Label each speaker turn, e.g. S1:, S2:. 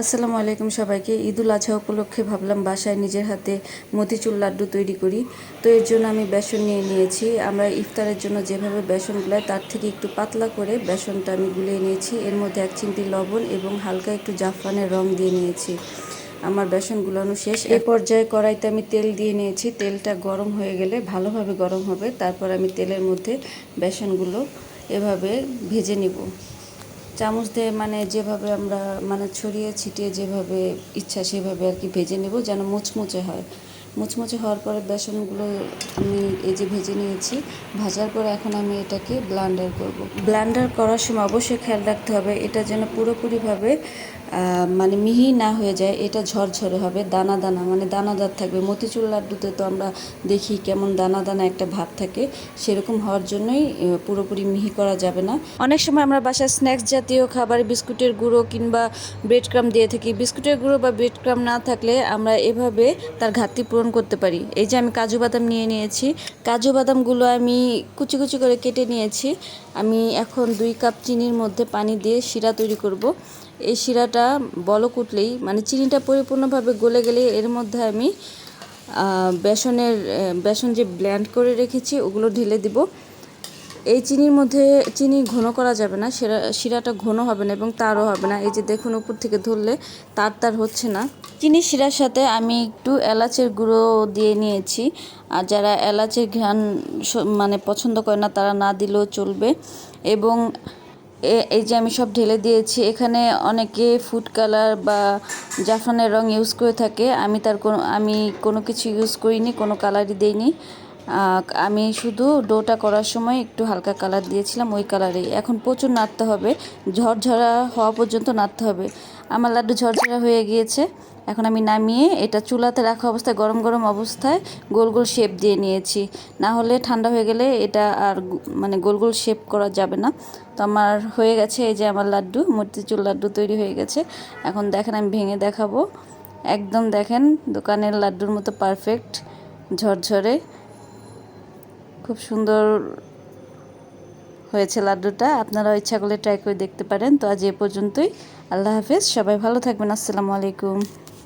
S1: আসসালামু আলাইকুম সবাইকে। ঈদুল আজহা উপলক্ষে ভাবলাম বাসায় নিজের হাতে মতিচুর লাড্ডু তৈরি করি। তো এর জন্য আমি বেসন নিয়ে নিয়েছি। আমরা ইফতারের জন্য যেভাবে বেসন গুলাই তার থেকে একটু পাতলা করে বেসনটা আমি গুলিয়ে নিয়েছি। এর মধ্যে 1 চিমটি লবণ এবং হালকা একটু জাফরানের রং দিয়ে নিয়েছি। আমার বেসন গুলানো শেষ। এই পর্যায়ে কড়াইতে আমি তেল দিয়ে নিয়েছি। তেলটা গরম হয়ে গেলে ভালোভাবে গরম হবে, তারপর আমি তেলের মধ্যে বেসনগুলো এভাবে ভেজে নিব। চামচ দিয়ে যেভাবে আমরা ছড়িয়ে ছিটিয়ে যেভাবে ইচ্ছা সেভাবে আর কি ভেজে নেব, যেন মুচমুচে হয়। মুচমুচে হওয়ার পরে বেসনগুলো আমি এই যে ভেজে নিয়েছি। ভাজার পরে এখন আমি এটাকে ব্লেন্ডার করব। ব্লেন্ডার করার সময় অবশ্যই খেয়াল রাখতে হবে এটা যেন পুরোপুরিভাবে মিহি না হয়ে যায়। এটা ঝরঝরে হবে, দানা দানা দানাদার থাকবে। মতিচুর লাড্ডুতে তো আমরা দেখি কেমন দানা দানা একটা ভাব থাকে, সেরকম হওয়ার জন্যই পুরোপুরি মিহি করা যাবে না। অনেক সময় আমরা বাসায় স্ন্যাক্স জাতীয় খাবার বিস্কুটের গুঁড়ো কিংবা ব্রেড ক্রাম দিয়ে থাকি। বিস্কুটের গুঁড়ো বা ব্রেড ক্রাম না থাকলে আমরা এভাবে তার ঘাটতি পূরণ করতে পারি। এই যে আমি কাজু বাদাম নিয়ে নিয়েছি। কাজু বাদামগুলো আমি কুচি কুচি করে কেটে নিয়েছি। আমি এখন 2 কাপ চিনির মধ্যে পানি দিয়ে শিরা তৈরি করব। এই শিরাটা বলক উঠলেই চিনিটা পরিপূর্ণভাবে গলে গেলে এর মধ্যে আমি বেসন যে ব্লেন্ড করে রেখেছি ওগুলো ঢেলে দিব। এই চিনির মধ্যে চিনি ঘন করা যাবে না, শিরাটা ঘন হবে না এবং তারও হবে না। এই যে দেখুন, উপর থেকে ধরলে তার হচ্ছে না। চিনি শিরার সাথে আমি একটু এলাচের গুঁড়ো দিয়ে নিয়েছি। আর যারা এলাচের ঘ্রাণ পছন্দ করে না তারা না দিলেও চলবে। এবং এই যে আমি সব ঢেলে দিয়েছি। এখানে অনেকে ফুড কালার বা জাফরানের রং ইউজ করে থাকে। আমি কোনো কিছু ইউজ করিনি, কোনো কালারই দেইনি। আমি শুধু ডোটা করার সময় একটু হালকা কালার দিয়েছিলাম, ওই কালারেই। এখন প্রচুর নাড়তে হবে, ঝরঝরা হওয়া পর্যন্ত নাড়তে হবে। আমার লাড্ডু ঝরঝরা হয়ে গিয়েছে। এখন আমি নামিয়ে এটা চুলাতে রাখা অবস্থায় গরম গরম অবস্থায় গোল গোল শেপ দিয়ে নিয়েছি। না হলে ঠান্ডা হয়ে গেলে এটা আর গোল গোল শেপ করা যাবে না। তো আমার হয়ে গেছে। এই যে আমার লাড্ডু, মতিচুর লাড্ডু তৈরি হয়ে গেছে। এখন দেখেন, আমি ভেঙে দেখাবো। একদম দেখেন দোকানের লাড্ডুর মতো পারফেক্ট ঝরঝরে, খুব সুন্দর হয়েছে লাড্ডুটা। আপনারাও ইচ্ছা করলে ট্রাই করে দেখতে পারেন। তো আজ এ পর্যন্তই। আল্লাহ হাফেজ, সবাই ভালো থাকবেন। আসসালামু আলাইকুম।